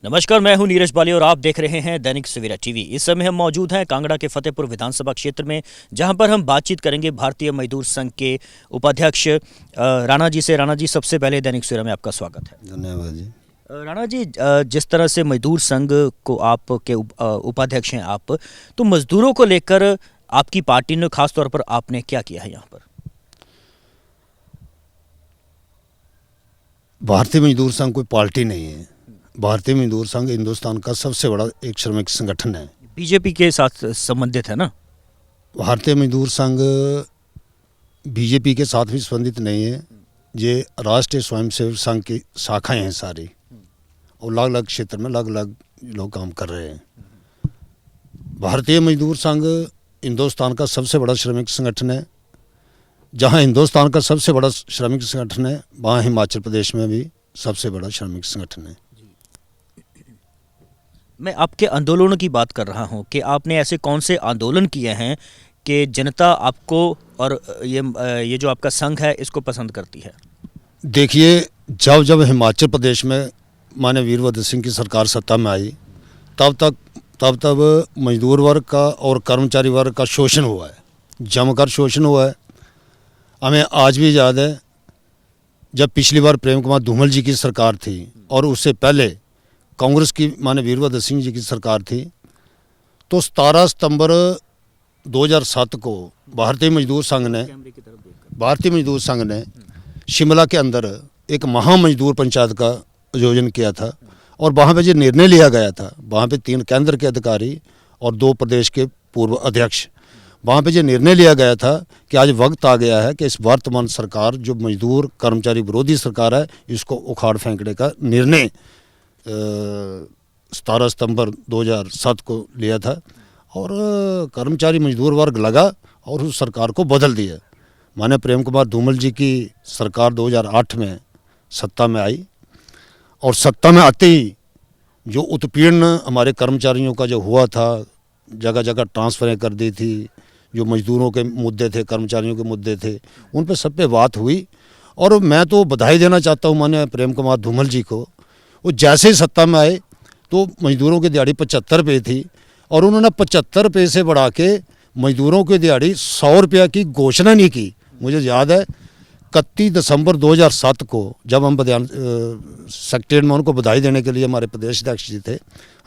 नमस्कार, मैं हूं नीरज बाली और आप देख रहे हैं दैनिक सवेरा टीवी। इस समय हम मौजूद हैं कांगड़ा के फतेहपुर विधानसभा क्षेत्र में, जहां पर हम बातचीत करेंगे भारतीय मजदूर संघ के उपाध्यक्ष राणा जी से। राणा जी, सबसे पहले दैनिक सवेरा में आपका स्वागत है। धन्यवाद जी। राणा जी, जिस तरह से मजदूर संघ को आपके उपाध्यक्ष हैं आप, तो मजदूरों को लेकर आपकी पार्टी ने खास तौर पर आपने क्या किया है यहाँ पर? भारतीय मजदूर संघ कोई पार्टी नहीं है। भारतीय मजदूर संघ हिंदुस्तान का सबसे बड़ा एक श्रमिक संगठन है। बीजेपी के साथ संबंधित है ना? भारतीय मजदूर संघ बीजेपी के साथ भी संबंधित नहीं है। ये राष्ट्रीय स्वयंसेवक संघ की शाखाएं हैं सारी, और अलग अलग क्षेत्र में अलग अलग लोग काम कर रहे हैं। भारतीय मजदूर संघ हिंदुस्तान का सबसे बड़ा श्रमिक संगठन है। जहां हिंदुस्तान का सबसे बड़ा श्रमिक संगठन है, वहाँ हिमाचल प्रदेश में भी सबसे बड़ा श्रमिक संगठन है। मैं आपके आंदोलनों की बात कर रहा हूं कि आपने ऐसे कौन से आंदोलन किए हैं कि जनता आपको और ये जो आपका संघ है इसको पसंद करती है? देखिए, जब हिमाचल प्रदेश में माननीय वीरभद्र सिंह की सरकार सत्ता में आई, तब मजदूर वर्ग का और कर्मचारी वर्ग का शोषण हुआ है, जमकर शोषण हुआ है। हमें आज भी याद है, जब पिछली बार प्रेम कुमार धूमल जी की सरकार थी और उससे पहले कांग्रेस की माननीय वीरभद्र सिंह जी की सरकार थी, तो 17 सितंबर 2007 को भारतीय मजदूर संघ ने शिमला के अंदर एक महामजदूर पंचायत का आयोजन किया था। और वहाँ पे जो निर्णय लिया गया था, वहाँ पे 3 केंद्र के अधिकारी और 2 प्रदेश के पूर्व अध्यक्ष, वहाँ पे जो निर्णय लिया गया था कि आज वक्त आ गया है कि इस वर्तमान सरकार जो मजदूर कर्मचारी विरोधी सरकार है, इसको उखाड़ फेंकने का निर्णय 17 सितंबर 2007 को लिया था। और कर्मचारी मजदूर वर्ग लगा और उस सरकार को बदल दिया। माननीय प्रेम कुमार धूमल जी की सरकार 2008 में सत्ता में आई, और सत्ता में आते ही जो उत्पीड़न हमारे कर्मचारियों का जो हुआ था, जगह जगह ट्रांसफरें कर दी थी, जो मजदूरों के मुद्दे थे, कर्मचारियों के मुद्दे थे, उन पर सब पे बात हुई। और मैं तो बधाई देना चाहता हूँ माननीय प्रेम कुमार धूमल जी को। वो जैसे ही सत्ता में आए तो मजदूरों की दिहाड़ी 75 रुपये थी, और उन्होंने 75 रुपये से बढ़ा के मजदूरों की दिहाड़ी 100 रुपये की घोषणा नहीं की। मुझे याद है 31 दिसंबर 2007 को जब हम सेक्रेटरीट में उनको बधाई देने के लिए, हमारे प्रदेश अध्यक्ष जी थे,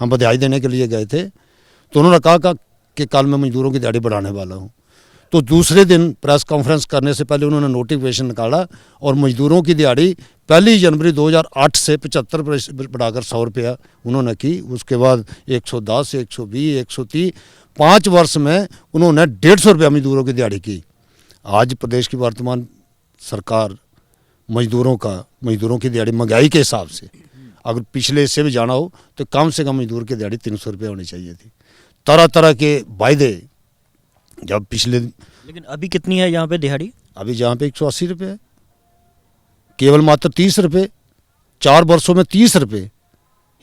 हम बधाई देने के लिए गए थे, तो उन्होंने कहा कि कल मैं मजदूरों की दिहाड़ी बढ़ाने वाला हूँ। तो दूसरे दिन प्रेस कॉन्फ्रेंस करने से पहले उन्होंने नोटिफिकेशन निकाला, और मजदूरों की दिहाड़ी 1 जनवरी 2008 से 75 बढ़ाकर 100 रुपया उन्होंने की। उसके बाद 110, 120, 130, 5 वर्ष में उन्होंने 150 रुपया मजदूरों की दिहाड़ी की। आज प्रदेश की वर्तमान सरकार मजदूरों की दिहाड़ी महंगाई के हिसाब से, अगर पिछले से भी जाना हो तो कम से कम मजदूर की दिहाड़ी 300 रुपया होनी चाहिए थी। तरह तरह के वायदे जब पिछले, लेकिन अभी कितनी है यहाँ पे दिहाड़ी? अभी जहाँ पे 180 रुपये है, केवल मात्र 30 रुपये, 4 वर्षों में 30 रुपये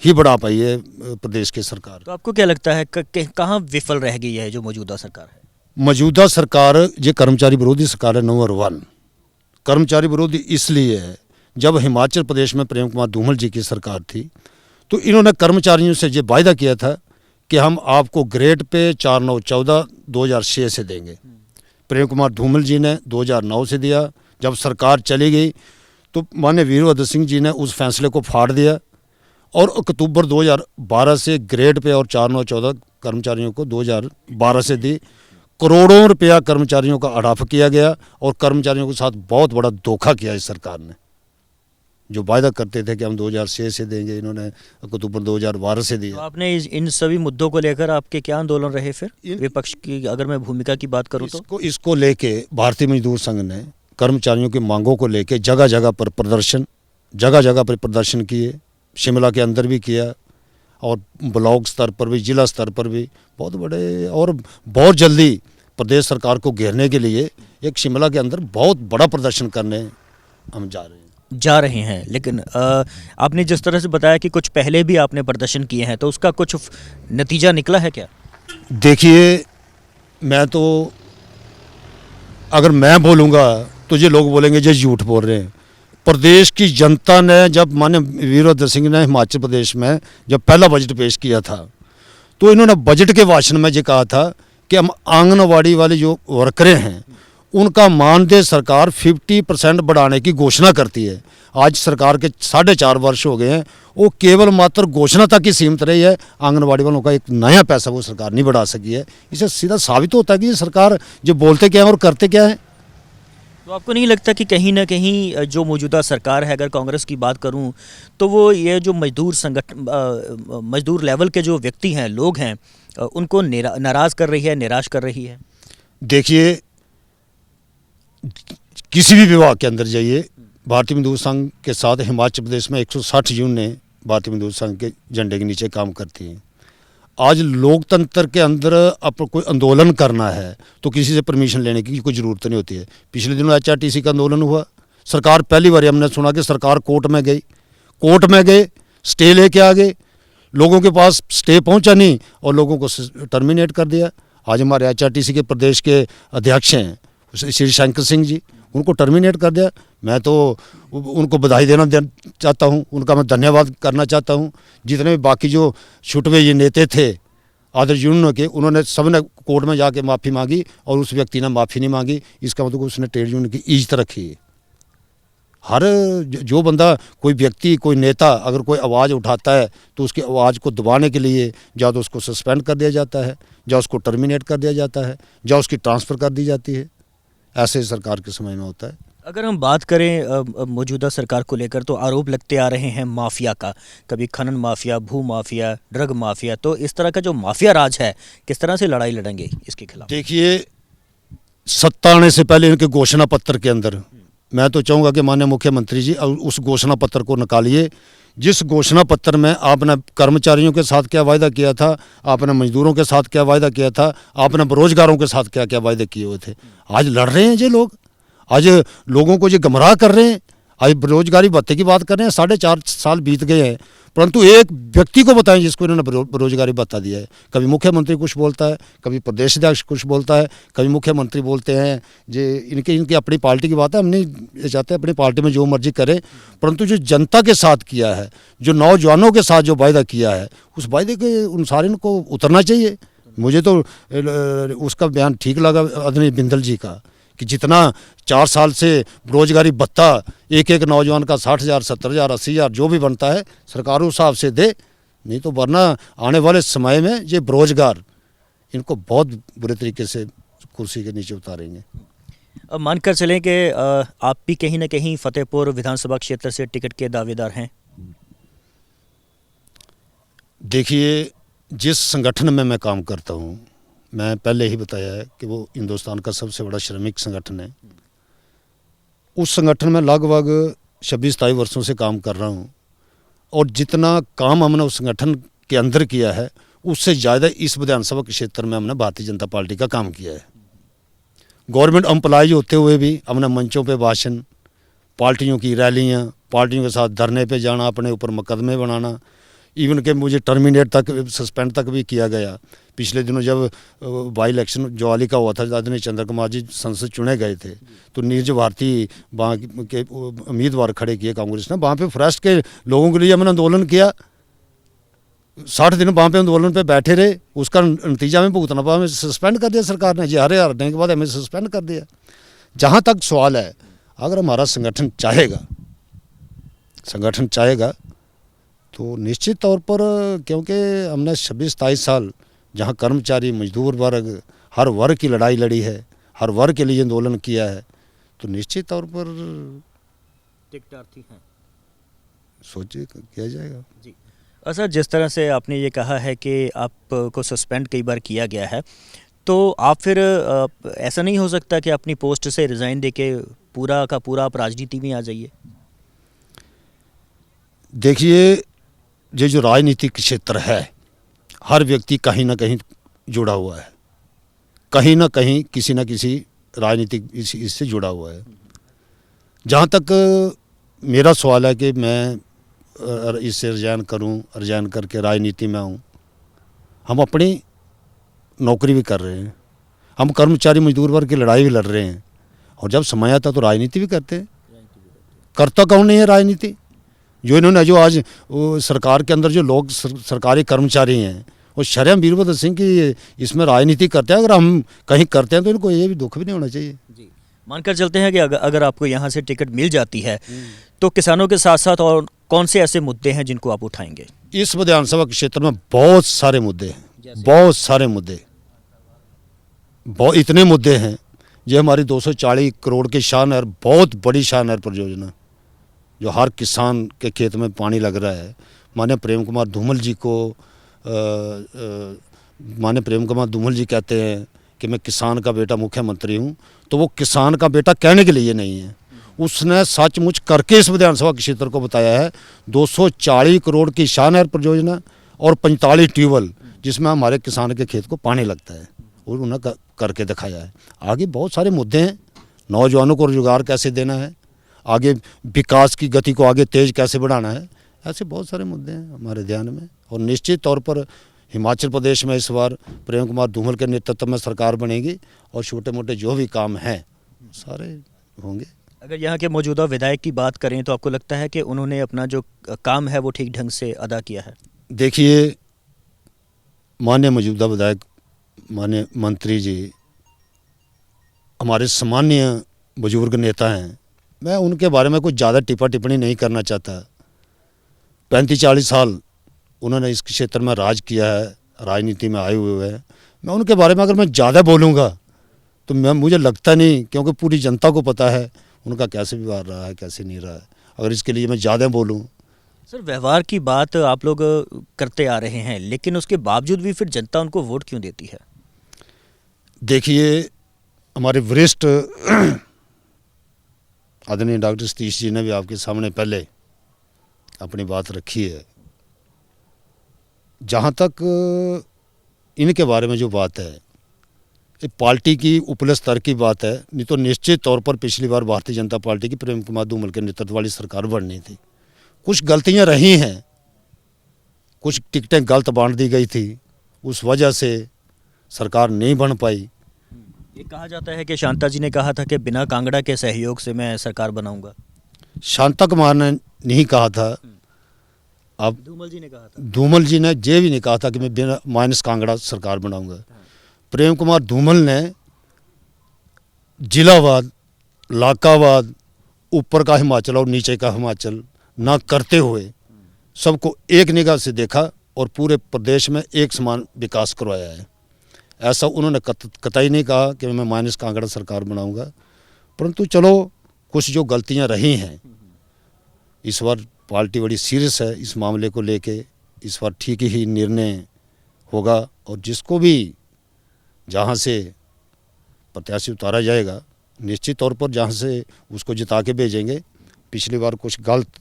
ही बढ़ा पाई है प्रदेश की सरकार। तो आपको क्या लगता है कहाँ विफल रह गई है जो मौजूदा सरकार है? मौजूदा सरकार ये कर्मचारी विरोधी सरकार है, नंबर 1। कर्मचारी विरोधी इसलिए है, जब हिमाचल प्रदेश में प्रेम कुमार धूमल जी की सरकार थी तो इन्होंने कर्मचारियों से ये वायदा किया था कि हम आपको ग्रेड पे 4914 2006 से देंगे। प्रेम कुमार धूमल जी ने 2009 से दिया। जब सरकार चली गई तो माननीय वीरभद्र सिंह जी ने उस फैसले को फाड़ दिया, और अक्टूबर 2012 से ग्रेड पे और 4914 कर्मचारियों को 2012 से दी। करोड़ों रुपया कर्मचारियों का हड़प किया गया, और कर्मचारियों के साथ बहुत बड़ा धोखा किया इस सरकार ने। जो वायदा करते थे कि हम 2006 से देंगे, इन्होंने अक्टूबर 2012 से दिया। तो आपने इन सभी मुद्दों को लेकर आपके क्या आंदोलन रहे फिर विपक्ष की, अगर मैं भूमिका की बात करूं तो? इसको लेके भारतीय मजदूर संघ ने कर्मचारियों की मांगों को लेके जगह जगह पर प्रदर्शन किए। शिमला के अंदर भी किया, और ब्लॉक स्तर पर भी, जिला स्तर पर भी बहुत बड़े, और बहुत जल्दी प्रदेश सरकार को घेरने के लिए एक शिमला के अंदर बहुत बड़ा प्रदर्शन करने हम जा रहे हैं। लेकिन आपने जिस तरह से बताया कि कुछ पहले भी आपने प्रदर्शन किए हैं, तो उसका कुछ नतीजा निकला है क्या? देखिए, मैं तो अगर मैं बोलूँगा तो ये लोग बोलेंगे ये झूठ बोल रहे हैं। प्रदेश की जनता ने जब माननीय वीरभद्र सिंह ने हिमाचल प्रदेश में जब पहला बजट पेश किया था, तो इन्होंने बजट के भाषण में ये कहा था कि हम आंगनवाड़ी वाले जो वर्करें हैं उनका मानदेय सरकार 50% बढ़ाने की घोषणा करती है। आज सरकार के 4.5 वर्ष हो गए हैं, वो केवल मात्र घोषणा तक ही सीमित रही है। आंगनवाड़ी वालों का एक नया पैसा वो सरकार नहीं बढ़ा सकी है। इससे सीधा साबित होता है कि ये सरकार जो बोलते क्या है और करते क्या है। तो आपको नहीं लगता कि कहीं ना कहीं जो मौजूदा सरकार है, अगर कांग्रेस की बात करूं, तो वो ये जो मजदूर लेवल के जो व्यक्ति हैं, लोग हैं, उनको नाराज़ कर रही है, निराश कर रही है? देखिए, किसी भी विभाग के अंदर जाइए, भारतीय मजदूर संघ के साथ हिमाचल प्रदेश में 160 यूनियनें भारतीय मजदूर संघ के झंडे के नीचे काम करती हैं। आज लोकतंत्र के अंदर अब कोई आंदोलन करना है तो किसी से परमिशन लेने की कोई ज़रूरत नहीं होती है। पिछले दिनों HRTC का आंदोलन हुआ, सरकार पहली बार हमने सुना कि सरकार कोर्ट में गए, स्टे लेके आ गए, लोगों के पास स्टे पहुंचा नहीं और लोगों को टर्मिनेट कर दिया। आज हमारे HRTC के प्रदेश के अध्यक्ष हैं श्री शंकर सिंह जी, उनको टर्मिनेट कर दिया। मैं तो उनको बधाई देना चाहता हूं, उनका मैं धन्यवाद करना चाहता हूं। जितने भी बाकी जो छुटवे ये नेता थे आदर्श यूनियनों के, उन्होंने सबने कोर्ट में जाके माफ़ी मांगी और उस व्यक्ति ने माफ़ी नहीं मांगी। इसका मतलब उसने ट्रेड यूनियन की इज्जत रखी। हर जो बंदा, कोई व्यक्ति, कोई नेता अगर कोई आवाज़ उठाता है तो उसकी आवाज़ को दबाने के लिए या तो उसको सस्पेंड कर दिया जाता है, या उसको टर्मिनेट कर दिया जाता है, या उसकी ट्रांसफ़र कर दी जाती है। ऐसे सरकार के समय में होता है। अगर हम बात करें मौजूदा सरकार को लेकर, तो आरोप लगते आ रहे हैं माफिया का, कभी खनन माफिया, भू माफिया, ड्रग माफिया। तो इस तरह का जो माफिया राज है, किस तरह से लड़ाई लड़ेंगे इसके खिलाफ? देखिए, सत्ता आने से पहले इनके घोषणा पत्र के अंदर मैं तो चाहूँगा कि माननीय मुख्यमंत्री जी उस घोषणा पत्र को निकालिए। जिस घोषणा पत्र में आपने कर्मचारियों के साथ क्या वायदा किया था, आपने मजदूरों के साथ क्या वायदा किया था, आपने बेरोजगारों के साथ क्या क्या वायदे किए हुए थे, आज लड़ रहे हैं ये लोग। आज लोगों को ये गुमराह कर रहे हैं। आज बेरोजगारी भत्ते की बात कर रहे हैं। 4.5 साल बीत गए हैं, परंतु एक व्यक्ति को बताएं जिसको इन्होंने बेरोजगारी भत्ता दिया है। कभी मुख्यमंत्री कुछ बोलता है, कभी प्रदेश अध्यक्ष कुछ बोलता है, कभी मुख्यमंत्री बोलते हैं जे इनकी अपनी पार्टी की बात है, हम नहीं चाहते अपनी पार्टी में जो मर्जी करें, परंतु जो जनता के साथ किया है, जो नौजवानों के साथ जो वायदा किया है, उस वायदे के अनुसार इनको उतरना चाहिए। मुझे तो उसका बयान ठीक लगा आदरणीय बिंदल जी का, कि जितना 4 साल से बेरोजगारी भत्ता एक नौजवान का 60,000, 70,000, 80,000 जो भी बनता है सरकार उस हिसाब से दे, नहीं तो वरना आने वाले समय में ये बेरोजगार इनको बहुत बुरे तरीके से कुर्सी के नीचे उतारेंगे। अब मानकर चलें कि आप भी कहीं ना कहीं फतेहपुर विधानसभा क्षेत्र से टिकट के दावेदार हैं। देखिए, जिस संगठन में मैं काम करता हूँ, मैं पहले ही बताया है कि वो हिंदुस्तान का सबसे बड़ा श्रमिक संगठन है। उस संगठन में लगभग 26-27 वर्षों से काम कर रहा हूँ, और जितना काम हमने उस संगठन के अंदर किया है उससे ज़्यादा इस विधानसभा क्षेत्र में हमने भारतीय जनता पार्टी का काम किया है। गवर्नमेंट एम्प्लॉयज होते हुए भी हमने मंचों पे भाषण, पार्टियों की रैलियाँ, पार्टियों के साथ धरने पे जाना, अपने ऊपर मुकदमे बनाना, इवन के मुझे टर्मिनेट तक, सस्पेंड तक भी किया गया। पिछले दिनों जब बाई इलेक्शन ज्वाली का हुआ था, आदरणीय चंद्र कुमार जी संसद चुने गए थे, तो नीरज भारती वहाँ के उम्मीदवार खड़े किए कांग्रेस ने। वहाँ पे फॉरेस्ट के लोगों के लिए हमने आंदोलन किया, 60 दिन वहाँ पे आंदोलन पे बैठे रहे। उसका नतीजा में भुगतना पड़ा, हमें सस्पेंड कर दिया सरकार ने। हारने के बाद हमें सस्पेंड कर दिया। जहाँ तक सवाल है, अगर हमारा संगठन चाहेगा तो निश्चित तौर पर, क्योंकि हमने 26-27 साल जहाँ कर्मचारी, मजदूर वर्ग, हर वर्ग की लड़ाई लड़ी है, हर वर्ग के लिए आंदोलन किया है, तो निश्चित तौर पर टिकटार्थी हैं। सोचिए किया जाएगा जी। सर, जिस तरह से आपने ये कहा है कि आपको सस्पेंड कई बार किया गया है, तो आप फिर ऐसा नहीं हो सकता कि अपनी पोस्ट से रिज़ाइन देके पूरा का पूरा आप राजनीति में आ जाइए? देखिए, ये जो राजनीतिक क्षेत्र है, हर व्यक्ति कहीं ना कहीं जुड़ा हुआ है, कहीं ना कहीं किसी न किसी राजनीतिक इससे जुड़ा हुआ है। जहाँ तक मेरा सवाल है कि मैं इससे रिजाइन करूँ, रिजाइन करके राजनीति में आऊँ, हम अपनी नौकरी भी कर रहे हैं, हम कर्मचारी मजदूर वर्ग की लड़ाई भी लड़ रहे हैं, और जब समय आता तो राजनीति भी करते हैं। करता कौन नहीं है राजनीति? जो इन्होंने जो आज वो सरकार के अंदर जो लोग सरकारी कर्मचारी हैं, वो शर्म वीरभद्र सिंह की इसमें राजनीति करते हैं। अगर हम कहीं करते हैं तो इनको ये भी दुख भी नहीं होना चाहिए। जी, मानकर चलते हैं कि अगर आपको यहाँ से टिकट मिल जाती है तो किसानों के साथ साथ और कौन से ऐसे मुद्दे हैं जिनको आप उठाएंगे? इस विधानसभा क्षेत्र में बहुत सारे मुद्दे हैं, बहुत सारे मुद्दे, बहुत इतने मुद्दे हैं। ये हमारी 240 करोड़ की शाह नहर, बहुत बड़ी शाह नहर परियोजना, जो हर किसान के खेत में पानी लग रहा है। माननीय प्रेम कुमार धूमल जी को माननीय प्रेम कुमार धूमल जी कहते हैं कि मैं किसान का बेटा मुख्यमंत्री हूँ, तो वो किसान का बेटा कहने के लिए नहीं है, उसने सचमुच करके इस विधानसभा क्षेत्र को बताया है। 240 करोड़ की शाह नहर परियोजना और 45 ट्यूबवेल जिसमें हमारे किसान के खेत को पानी लगता है, और उन्हें करके दिखाया है। आगे बहुत सारे मुद्दे हैं, नौजवानों को रोजगार कैसे देना है, आगे विकास की गति को आगे तेज कैसे बढ़ाना है, ऐसे बहुत सारे मुद्दे हैं हमारे ध्यान में। और निश्चित तौर पर हिमाचल प्रदेश में इस बार प्रेम कुमार धूमल के नेतृत्व में सरकार बनेगी और छोटे मोटे जो भी काम हैं सारे होंगे। अगर यहाँ के मौजूदा विधायक की बात करें तो आपको लगता है कि उन्होंने अपना जो काम है वो ठीक ढंग से अदा किया है? देखिए, माननीय मौजूदा विधायक, माननीय मंत्री जी हमारे सामान्य बुजुर्ग नेता हैं। मैं उनके बारे में कुछ ज़्यादा टिप्पणी नहीं करना चाहता। 35-40 साल उन्होंने इस क्षेत्र में राज किया है, राजनीति में आए हुए हैं। मैं उनके बारे में अगर मैं ज़्यादा बोलूँगा तो मुझे लगता नहीं, क्योंकि पूरी जनता को पता है उनका कैसे व्यवहार रहा है, कैसे नहीं रहा है। अगर इसके लिए मैं ज़्यादा बोलूँ। सर, व्यवहार की बात आप लोग करते आ रहे हैं, लेकिन उसके बावजूद भी फिर जनता उनको वोट क्यों देती है? देखिए, हमारे वरिष्ठ आदरणीय डॉक्टर सतीश जी ने भी आपके सामने पहले अपनी बात रखी है। जहाँ तक इनके बारे में जो बात है, ये पार्टी की उपले स्तर की बात है। नहीं तो निश्चित तौर पर पिछली बार भारतीय जनता पार्टी की प्रेम कुमार धूमल के नेतृत्व वाली सरकार बननी थी। कुछ गलतियां रही हैं, कुछ टिकटें गलत बांट दी गई थी, उस वजह से सरकार नहीं बन पाई। ये कहा जाता है कि शांता जी ने कहा था कि बिना कांगड़ा के सहयोग से मैं सरकार बनाऊंगा। शांता कुमार ने नहीं कहा था, अब धूमल जी ने कहा था। धूमल जी ने ये भी नहीं कहा था कि मैं बिना माइनस कांगड़ा सरकार बनाऊंगा। प्रेम कुमार धूमल ने जिलावाद, इलाकावाद, ऊपर का हिमाचल और नीचे का हिमाचल ना करते हुए सबको एक निगाह से देखा और पूरे प्रदेश में एक समान विकास करवाया है। ऐसा उन्होंने कतई नहीं कहा कि मैं माइनस कांगड़ा सरकार बनाऊंगा। परंतु चलो, कुछ जो गलतियां रही हैं, इस बार पार्टी बड़ी सीरियस है इस मामले को लेके। इस बार ठीक ही निर्णय होगा और जिसको भी जहाँ से प्रत्याशी उतारा जाएगा, निश्चित तौर पर जहाँ से उसको जिता के भेजेंगे। पिछली बार कुछ गलत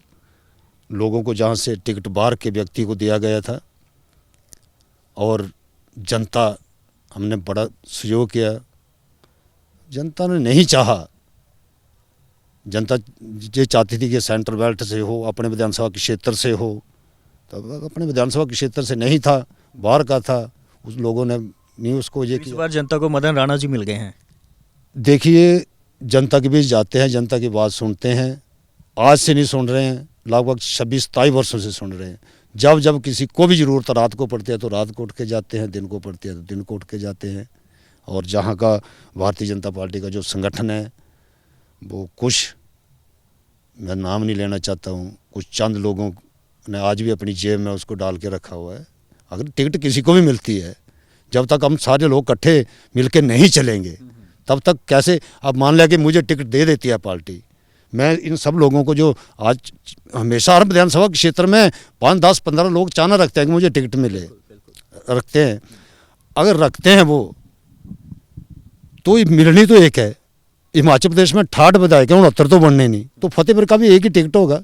लोगों को जहाँ से टिकट बाहर के व्यक्ति को दिया गया था और जनता, हमने बड़ा सहयोग किया, जनता ने नहीं चाहा। जनता ये चाहती थी कि सेंट्रल बेल्ट से हो, अपने विधानसभा के क्षेत्र से हो। तब अपने विधानसभा के क्षेत्र से नहीं था, बाहर का था, उस लोगों ने नहीं उसको ये इस बार जनता को मदन राणा जी मिल गए हैं। देखिए, जनता के बीच जाते हैं, जनता की बात सुनते हैं। आज से नहीं सुन रहे हैं, लगभग 26-27 वर्षों से सुन रहे हैं। जब जब किसी को भी ज़रूरत रात को पड़ती है तो रात को उठ के जाते हैं, दिन को पड़ती है तो दिन को उठ के जाते हैं। और जहाँ का भारतीय जनता पार्टी का जो संगठन है, वो कुछ, मैं नाम नहीं लेना चाहता हूँ, कुछ चंद लोगों ने आज भी अपनी जेब में उसको डाल के रखा हुआ है। अगर टिकट किसी को भी मिलती है, जब तक हम सारे लोग इकट्ठे मिलके नहीं चलेंगे तब तक कैसे। अब मान लिया कि मुझे टिकट दे देती है पार्टी, मैं इन सब लोगों को जो आज हमेशा हर विधानसभा के क्षेत्र में 5, 10, 15 लोग चाहना रखते हैं कि मुझे टिकट मिले, रखते हैं। अगर रखते हैं वो, तो मिलनी तो एक है। हिमाचल प्रदेश में 68 विधायक हैं, 69 तो बनने नहीं, तो फतेहपुर का भी एक ही टिकट होगा।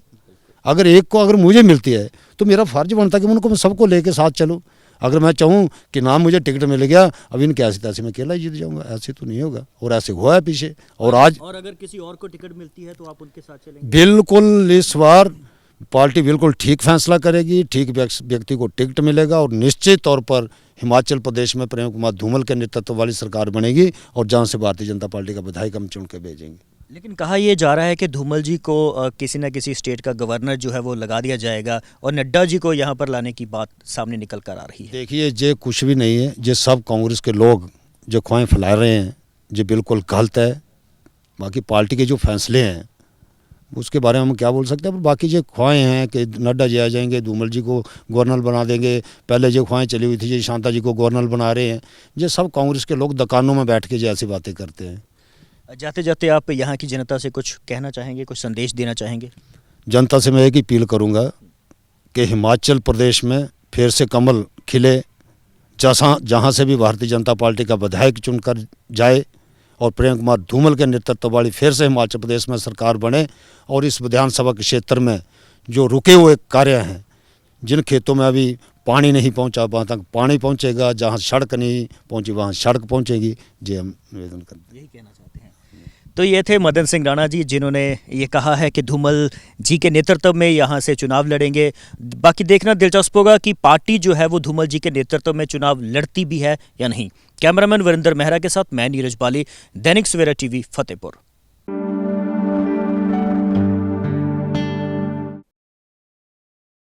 अगर एक को अगर मुझे मिलती है तो मेरा फर्ज बनता है कि उनको मैं सबको लेके साथ चलूँ। अगर मैं चाहूँ कि नाम मुझे टिकट मिल गया, अब इनके ऐसे तैसे मैं अकेला ही जीत जाऊँगा, ऐसे तो नहीं होगा। और ऐसे हुआ है पीछे। और आज और अगर किसी और को टिकट मिलती है तो आप उनके साथ चलेंगे? बिल्कुल, इस बार पार्टी बिल्कुल ठीक फैसला करेगी, ठीक व्यक्ति को टिकट मिलेगा और निश्चित तौर पर हिमाचल प्रदेश में प्रेम कुमार धूमल के नेतृत्व वाली सरकार बनेगी और जहाँ से भारतीय जनता पार्टी का विधायक हम चुन के भेजेंगे। लेकिन कहा यह जा रहा है कि धूमल जी को किसी न किसी स्टेट का गवर्नर जो है वो लगा दिया जाएगा और नड्डा जी को यहाँ पर लाने की बात सामने निकल कर आ रही है। देखिए, ये कुछ भी नहीं है, ये सब कांग्रेस के लोग जो ख्वाहिश फैला रहे हैं, ये बिल्कुल गलत है। बाकी पार्टी के जो फैसले हैं उसके बारे में हम क्या बोल सकते हैं, पर बाकी जो ख्वाहिश हैं कि नड्डा जी आ जाएंगे, धूमल जी को गवर्नर बना देंगे, पहले जो ख्वाहिश चली हुई थी जी शांता जी को गवर्नर बना रहे हैं, ये सब कांग्रेस के लोग दुकानों में बैठ के जो ऐसी बातें करते हैं। जाते जाते आप यहाँ की जनता से कुछ कहना चाहेंगे, कुछ संदेश देना चाहेंगे? जनता से मैं एक ही अपील करूंगा कि हिमाचल प्रदेश में फिर से कमल खिले, जहाँ से भी भारतीय जनता पार्टी का विधायक चुनकर जाए और प्रेम कुमार धूमल के नेतृत्व वाली फिर से हिमाचल प्रदेश में सरकार बने और इस विधानसभा के क्षेत्र में जो रुके हुए कार्य हैं, जिन खेतों में अभी पानी नहीं पहुंचा वहाँ तक पानी पहुंचेगा, जहाँ सड़क नहीं पहुंची वहाँ सड़क पहुंचेगी, ये हम निवेदन करते हैं। यही कहना चाहते हैं। तो ये थे मदन सिंह राणा जी, जिन्होंने ये कहा है कि धूमल जी के नेतृत्व में यहाँ से चुनाव लड़ेंगे। बाकी देखना दिलचस्प होगा कि पार्टी जो है वो धूमल जी के नेतृत्व में चुनाव लड़ती भी है या नहीं। कैमरामैन वीरेंद्र मेहरा के साथ मैं नीरज बाली, दैनिक सवेरा टीवी, फतेहपुर।